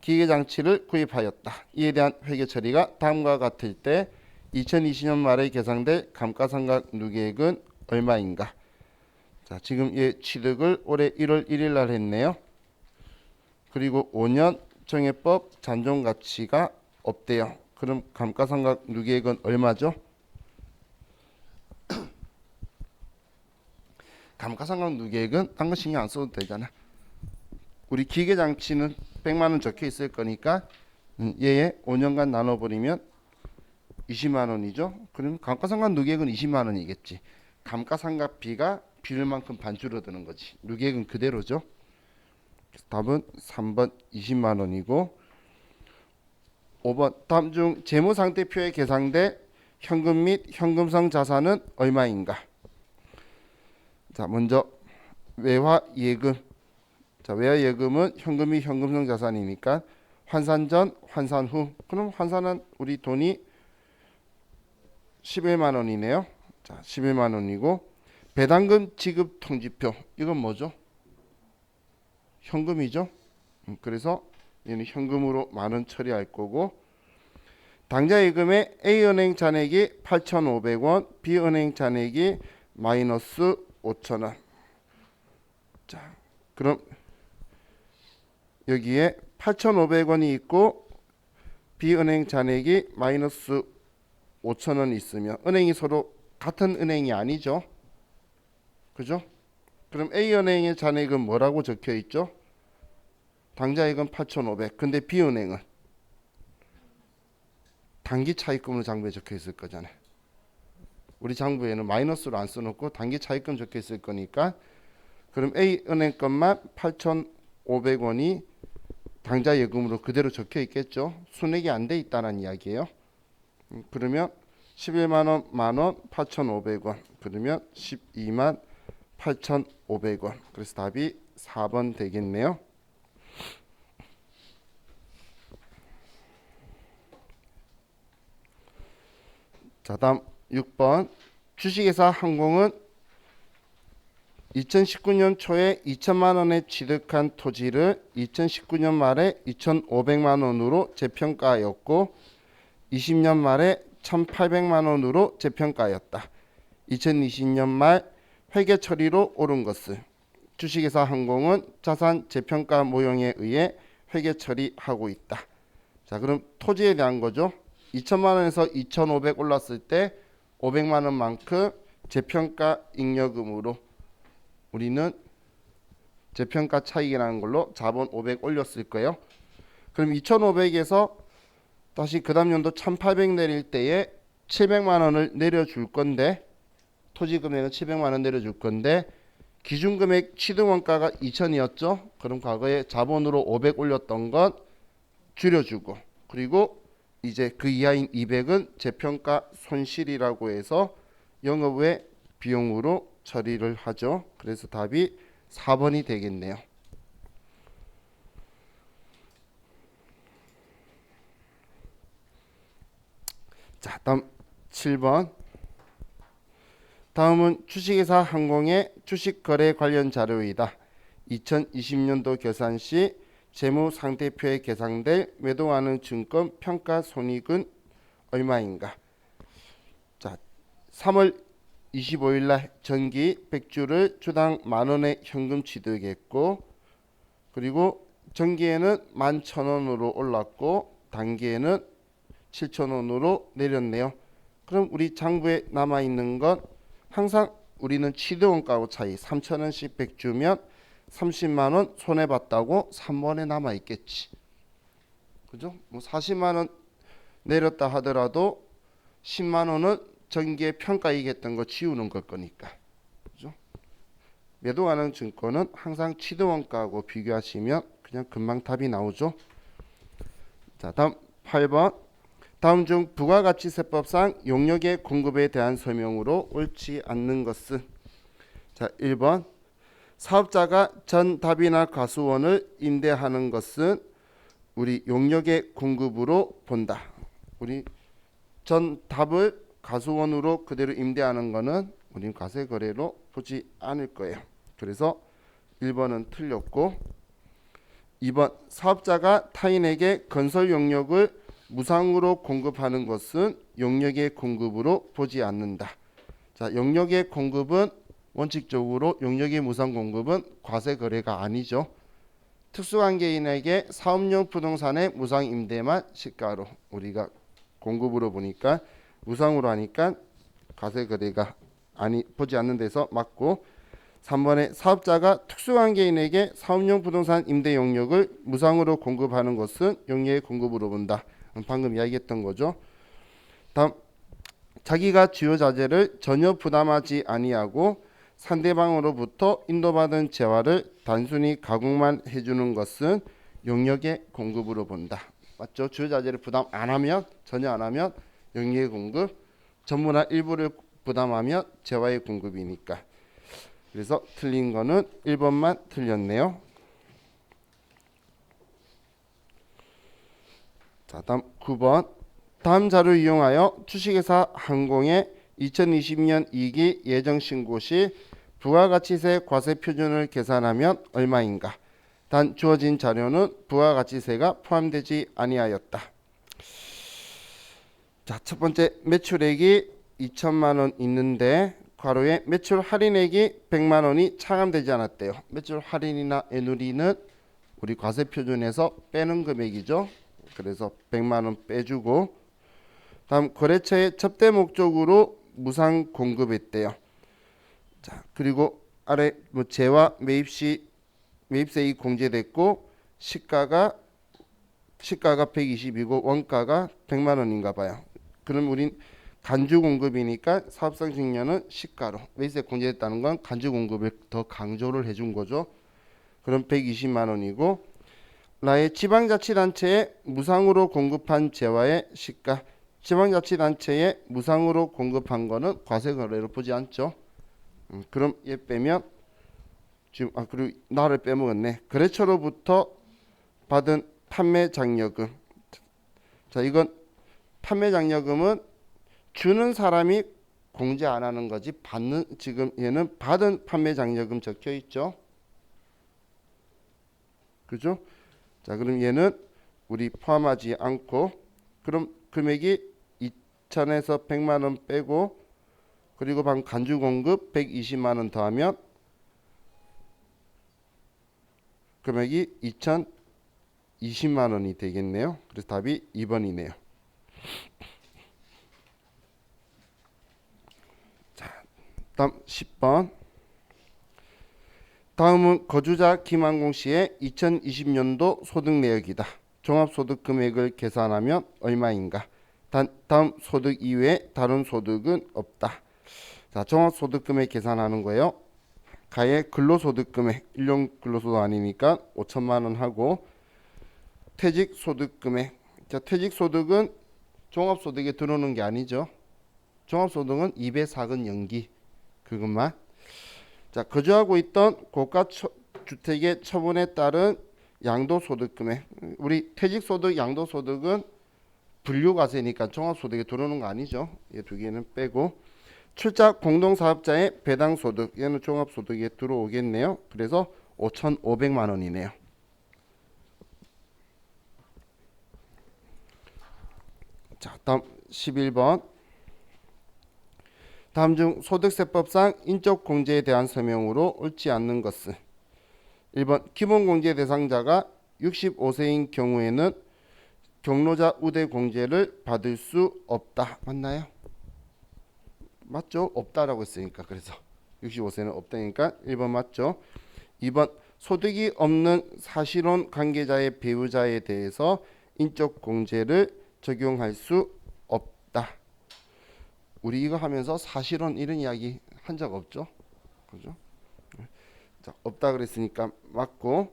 기계장치를 구입하였다. 이에 대한 회계 처리가 다음과 같을 때 2020년 말에 계상될 감가상각 누계액은 얼마인가? 자, 지금 이 취득을 올해 1월 1일 날 했네요. 그리고 5년 정해법 잔존 가치가 없대요. 그럼 감가상각 누계액은 얼마죠? 감가상각 누계액은 딴 거 신경 안 써도 되잖아. 우리 기계장치는 100만 원 적혀 있을 거니까 얘에 5년간 나눠버리면 20만 원이죠. 그럼 감가상각 누계액은 20만 원이겠지. 감가상각비가 비율만큼 반 줄어드는 거지. 누계액은 그대로죠. 답은 3번 20만 원이고, 5번 다음 중 재무상태표에 계상된 현금 및 현금성 자산은 얼마인가? 자, 먼저 외화예금. 자, 외화예금은 현금 및 현금성 자산이니까 환산 전, 환산 후. 그럼 환산한 우리 돈이 11만 원이네요. 자, 11만 원이고, 배당금 지급 통지표. 이건 뭐죠? 현금이죠. 그래서 얘는 현금으로 만 원 처리할 거고, 당좌예금의 A은행 잔액이 8,500원, B은행 잔액이 마이너스 5,000원. 자, 그럼 여기에 8,500원이 있고 B은행 잔액이 마이너스 5,000원 있으면 은행이 서로 같은 은행이 아니죠. 그죠? 그럼 A은행의 잔액은 뭐라고 적혀 있죠? 당좌예금 8,500. 근데 B은행은 단기 차입금으로 장부에 적혀 있을 거잖아요. 우리 장부에는 마이너스로 안 써놓고 단기 차입금 적혀 있을 거니까, 그럼 A은행 것만 8,500원이 당좌예금으로 그대로 적혀 있겠죠. 순액이 안 돼 있다는 이야기예요. 그러면 11만 원, 만 원, 8,500원. 그러면 12만 8,500원. 그래서 답이 4번 되겠네요. 자, 다음 6번. 주식회사 항공은 2019년 초에 2천만 원에 취득한 토지를 2019년 말에 2,500만 원으로 재평가하였고 20년 말에 1,800만 원으로 재평가하였다. 2020년 말 회계 처리로 오른 것을 주식회사 항공은 자산 재평가 모형에 의해 회계 처리하고 있다. 자, 그럼 토지에 대한 거죠. 2천만 원에서 2,500 올랐을 때 500만 원만큼 재평가 잉여금으로 우리는 재평가 차익이라는 걸로 자본 500 올렸을 거예요. 그럼 2,500에서 다시 그 다음 연도 1,800 내릴 때에 700만 원을 내려줄 건데, 토지 금액은 700만 원 내려줄 건데 기준 금액 취득 원가가 2,000이었죠. 그럼 과거에 자본으로 500 올렸던 건 줄여주고, 그리고 이제 그 이하인 200은 재평가 손실이라고 해서 영업외 비용으로 처리를 하죠. 그래서 답이 4번이 되겠네요. 자, 다음 7번. 다음은 주식회사 항공의 주식거래 관련 자료이다. 2020년도 결산 시 재무상태표에 계상될 매도하는 증권 평가손익은 얼마인가? 자, 3월 25일 날 전기 100주를 주당 만원의 현금 취득했고, 그리고 전기에는 11,000원으로 올랐고 단기에는 7,000원으로 내렸네요. 그럼 우리 장부에 남아있는 건 항상 우리는 취득원가하고 차이 3,000원씩 100주면 30만원 손해봤다고 3번에 남아있겠지. 그죠? 뭐 40만원 내렸다 하더라도 10만원은 전기의 평가이익했던 거 지우는 걸 거니까. 그죠? 매도하는 증권은 항상 취득원가하고 비교하시면 그냥 금방 답이 나오죠. 자, 다음 8번. 다음 중 부가가치세법상 용역의 공급에 대한 설명으로 옳지 않는 것은? 자, 1번. 사업자가 전답이나 가수원을 임대하는 것은 우리 용역의 공급으로 본다. 우리 전답을 가수원으로 그대로 임대하는 것은 우리 과세거래로 보지 않을 거예요. 그래서 1번은 틀렸고, 2번. 사업자가 타인에게 건설 용역을 무상으로 공급하는 것은 용역의 공급으로 보지 않는다. 자, 용역의 공급은 원칙적으로 용역의 무상 공급은 과세 거래가 아니죠. 특수관계인에게 사업용 부동산의 무상 임대만 시가로 우리가 공급으로 보니까 무상으로 하니까 과세 거래가 보지 않는 데서 맞고, 3번에 사업자가 특수관계인에게 사업용 부동산 임대 용역을 무상으로 공급하는 것은 용역의 공급으로 본다. 방금 이야기했던 거죠. 다음, 자기가 주요 자재를 전혀 부담하지 아니하고 상대방으로부터 인도받은 재화를 단순히 가공만 해주는 것은 용역의 공급으로 본다. 맞죠? 주요 자재를 부담 안 하면, 전혀 안 하면 용역의 공급, 전부나 일부를 부담하면 재화의 공급이니까. 그래서 틀린 거는 1번만 틀렸네요. 자, 다음 9번. 다음 자료를 이용하여 주식회사 항공의 2020년 2기 예정 신고 시 부가가치세 과세 표준을 계산하면 얼마인가? 단 주어진 자료는 부가가치세가 포함되지 아니하였다. 자, 첫 번째 매출액이 2천만 원 있는데 괄호에 매출 할인액이 100만 원이 차감되지 않았대요. 매출 할인이나 애누리는 우리 과세 표준에서 빼는 금액이죠. 그래서 100만 원 빼주고, 다음 거래처의 접대 목적으로 무상 공급했대요. 자, 그리고 아래 뭐 재화 매입 시 매입세액이 공제됐고 시가가 120이고 원가가 100만 원인가 봐요. 그럼 우린 간주 공급이니까 사업상 증여는 시가로, 매입세액 공제됐다는 건 간주 공급을 더 강조를 해준 거죠. 그럼 120만 원이고, 나의 지방자치단체에 무상으로 공급한 재화의 시가, 지방자치단체에 무상으로 공급한 거는 과세거래로 보지 않죠. 그럼 얘 빼면 지금 그리고 나를 빼먹었네. 거래처로부터 받은 판매장려금. 자, 이건 판매장려금은 주는 사람이 공제 안 하는 거지, 받는, 지금 얘는 받은 판매장려금 적혀 있죠. 그죠? 자, 그럼 얘는 우리 포함하지 않고, 그럼 금액이 2천에서 100만 원 빼고, 그리고 방금 간주 공급 120만 원 더하면 금액이 2,020만 원이 되겠네요. 그래서 답이 2번이네요. 자, 다음 10번. 다음은 거주자 김항공 씨의 2020년도 소득 내역이다. 종합소득 금액을 계산하면 얼마인가? 다음 소득 이외에 다른 소득은 없다. 자, 종합소득 금액 계산하는 거예요. 가의 근로소득 금액, 일용 근로소득 아니니까 5천만 원 하고, 퇴직소득 금액. 자, 퇴직소득은 종합소득에 들어오는 게 아니죠. 종합소득은 2배 사근 연기 그것만. 자, 거주하고 있던 고가 주택의 처분에 따른 양도소득 금액. 우리 퇴직소득, 양도소득은 분류과세니까 종합소득에 들어오는 거 아니죠. 이 두 개는 빼고. 출자 공동사업자의 배당소득, 얘는 종합소득에 들어오겠네요. 그래서 5,500만 원이네요. 자, 다음 11번. 다음 중 소득세법상 인적 공제에 대한 서명으로 옳지 않는 것은 1번 기본공제 대상자가 65세인 경우에는 경로자 우대 공제를 받을 수 없다. 맞나요? 맞죠? 없다라고 했으니까. 그래서 65세는 없다니까 1번 맞죠? 2번 소득이 없는 사실혼 관계자의 배우자에 대해서 인적 공제를 적용할 수 없다. 우리 이거 하면서 사실혼 이런 이야기 한 적 없죠? 그죠? 자, 없다 그랬으니까 맞고.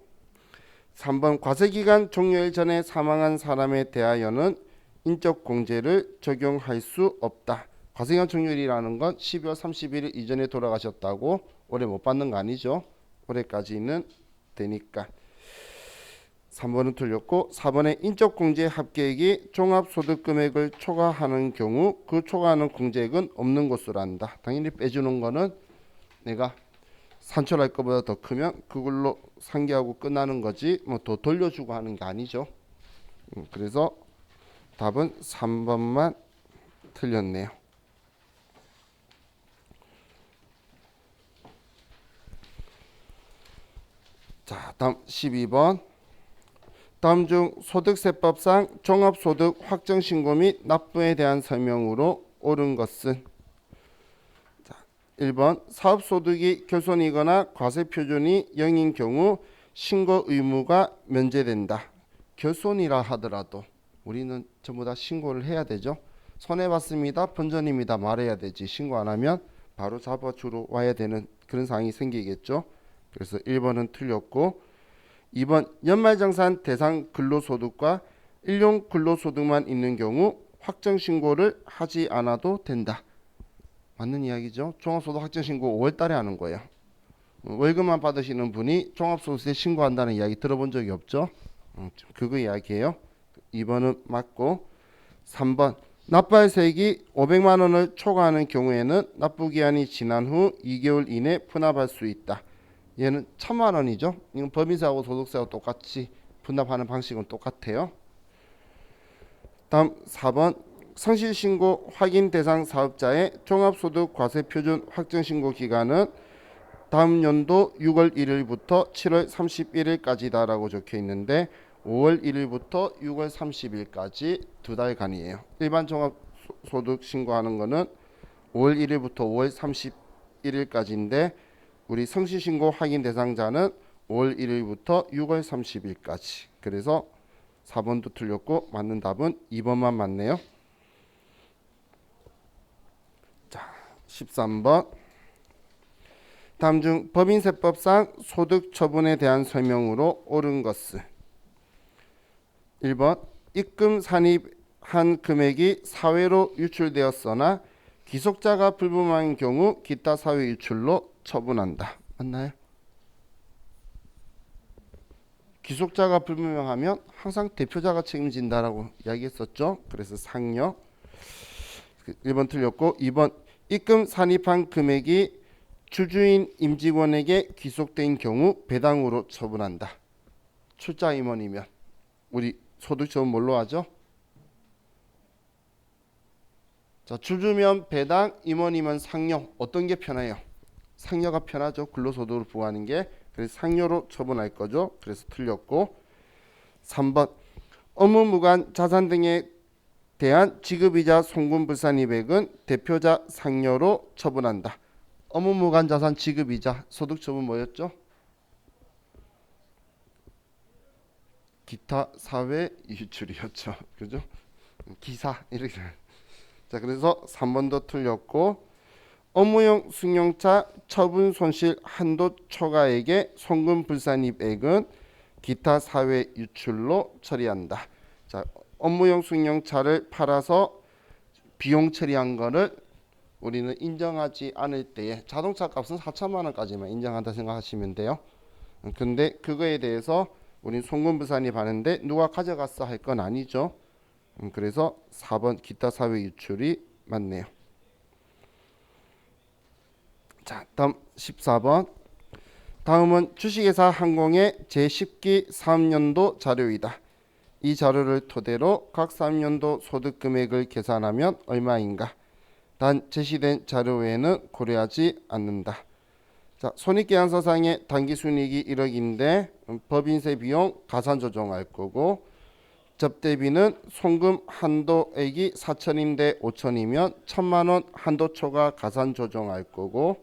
3번 과세기간 종료일 전에 사망한 사람에 대하여는 인적 공제를 적용할 수 없다. 과세기간 종료일이라는 건 12월 31일 이전에 돌아가셨다고 올해 못 받는 거 아니죠? 올해까지는 되니까. 3번은 틀렸고 4번에 인적 공제 합계액이 종합소득 금액을 초과하는 경우 그 초과하는 공제액은 없는 것으로 한다. 당연히 빼주는 거는 내가 산출할 것보다 더 크면 그걸로 상계하고 끝나는 거지 뭐 더 돌려주고 하는 게 아니죠. 그래서 답은 3번만 틀렸네요. 자, 다음 12번. 다음 중 소득세법상 종합소득 확정신고 및 납부에 대한 설명으로 옳은 것은 1번 사업소득이 결손이거나 과세표준이 0인 경우 신고 의무가 면제된다. 결손이라 하더라도 우리는 전부 다 신고를 해야 되죠. 손해봤습니다, 본전입니다 말해야 되지. 신고 안 하면 바로 잡아주러 와야 되는 그런 상황이 생기겠죠. 그래서 1번은 틀렸고 2번 연말정산 대상 근로소득과 일용 근로소득만 있는 경우 확정신고를 하지 않아도 된다. 맞는 이야기죠. 종합소득 확정신고 5월 달에 하는 거예요. 월급만 받으시는 분이 종합소득세 신고한다는 이야기 들어본 적이 없죠. 그거 이야기예요. 2번은 맞고 3번 납부할 세액이 500만 원을 초과하는 경우에는 납부기한이 지난 후 2개월 이내 분납할 수 있다. 얘는 1,000만 원이죠. 이건 법인세하고 소득세하고 똑같이 분납하는 방식은 똑같아요. 다음 4번 성실신고 확인 대상 사업자의 종합소득 과세표준 확정신고 기간은 다음 연도 6월 1일부터 7월 31일까지다 라고 적혀 있는데 5월 1일부터 6월 30일까지 두 달간이에요. 일반 종합소득 신고하는 거는 5월 1일부터 5월 31일까지인데 우리 성실신고 확인 대상자는 5월 1일부터 6월 30일까지. 그래서 4번도 틀렸고 맞는 답은 2번만 맞네요. 자, 13번. 다음 중 법인세법상 소득 처분에 대한 설명으로 옳은 것은 1번 입금 산입한 금액이 사회로 유출되었으나 기속자가 불분명한 경우 기타 사회 유출로 처분한다. 맞나요? 기속자가 불분명하면 항상 대표자가 책임진다라고 이야기했었죠. 그래서 상여. 1번 틀렸고 2번 입금 산입한 금액이 주주인 임직원에게 귀속된 경우 배당으로 처분한다. 출자 임원이면 우리 소득처분 뭘로 하죠? 자, 주주면 배당, 임원이면 상여. 어떤 게 편해요? 상여가 편하죠. 근로소득을 부과하는 게. 그래서 상여로 처분할 거죠. 그래서 틀렸고 3번 업무 무관 자산 등에 대한 지급이자 송금불산이백은 대표자 상여로 처분한다. 업무 무관 자산 지급이자 소득처분 뭐였죠? 기타 사회 유출이었죠. 그죠? 기사 이렇게. 자, 그래서 3번도 틀렸고 업무용 승용차 처분 손실 한도 초과액의 송금불산입액은 기타 사회 유출로 처리한다. 자, 업무용 승용차를 팔아서 비용 처리한 거를 우리는 인정하지 않을 때에 자동차 값은 4천만 원까지만 인정한다 생각하시면 돼요. 근데 그거에 대해서 우린 송금부산이 받는데 누가 가져갔어 할 건 아니죠. 그래서 4번 기타 사회 유출이 맞네요. 자, 다음 14번. 다음은 주식회사 항공의 제10기 사업연도 자료이다. 이 자료를 토대로 각 사업연도 소득 금액을 계산하면 얼마인가? 단 제시된 자료 외에는 고려하지 않는다. 자, 손익계산서상의 당기순이익이 1억인데 법인세 비용 가산 조정할 거고, 접대비는 송금 한도액이 4천인데 5천이면 1천만 원 한도 초과 가산 조정할 거고,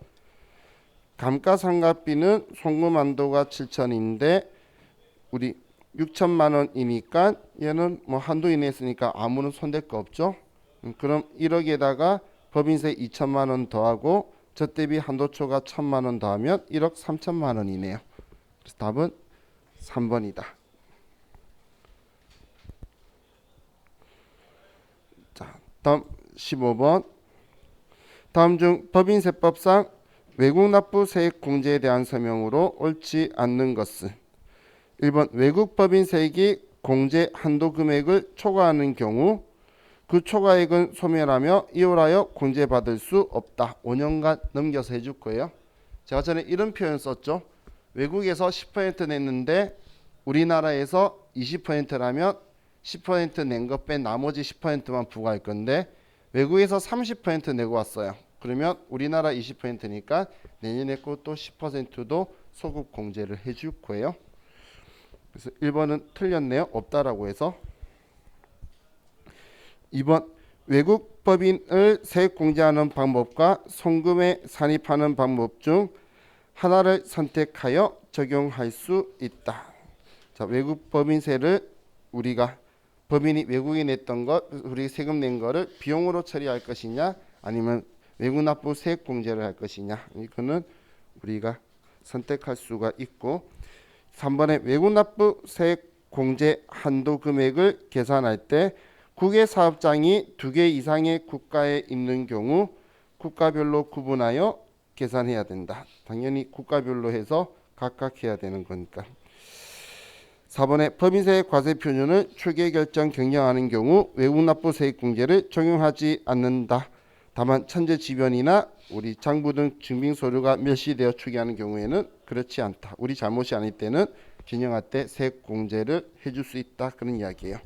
감가상각비는 송금 한도가 7천인데 우리 6천만 원이니까 얘는 뭐 한도 이내에 있으니까 아무런 손댈 거 없죠. 그럼 1억에다가 법인세 2천만 원 더하고 접대비 한도 초과 1천만 원 더하면 1억 3천만 원이네요. 그래서 답은 3번이다. 자, 다음 15번. 다음 중 법인세법상 외국 납부 세액 공제에 대한 설명으로 옳지 않는 것은 1번 외국 법인세액이 공제 한도 금액을 초과하는 경우 그 초과액은 소멸하며 이월하여 공제받을 수 없다. 5년간 넘겨서 해줄 거예요. 제가 전에 이런 표현 썼죠. 외국에서 10% 냈는데 우리나라에서 20%라면 10% 낸 것 뺀 나머지 10%만 부과할 건데 외국에서 30% 내고 왔어요. 그러면 우리나라 20%니까 내년에 것도 10%도 소급 공제를 해줄 거예요. 그래서 1번은 틀렸네요. 없다라고 해서. 2번 외국 법인을 세액 공제하는 방법과 송금에 산입하는 방법 중 하나를 선택하여 적용할 수 있다. 자, 외국 법인세를 우리가 법인이 외국에 냈던 것, 우리 세금 낸 거를 비용으로 처리할 것이냐, 아니면 외국 납부 세액 공제를 할 것이냐, 이거는 우리가 선택할 수가 있고, 3번에 외국 납부 세액 공제 한도 금액을 계산할 때 국외 사업장이 2개 이상의 국가에 있는 경우 국가별로 구분하여 계산해야 된다. 당연히 국가별로 해서 각각 해야 되는 거니까. 4번에 법인세 과세 표준을 추계 결정 경영하는 경우 외국 납부 세액 공제를 적용하지 않는다. 다만 천재지변이나 우리 장부 등 증빙 서류가 멸시되어 추계하는 경우에는 그렇지 않다. 우리 잘못이 아닐 때는 경영할 때 세액 공제를 해줄 수 있다. 그런 이야기예요.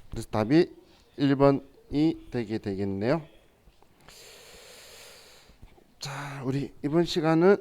그래서 답이 1번이 되게 되겠네요. 자, 우리 이번 시간은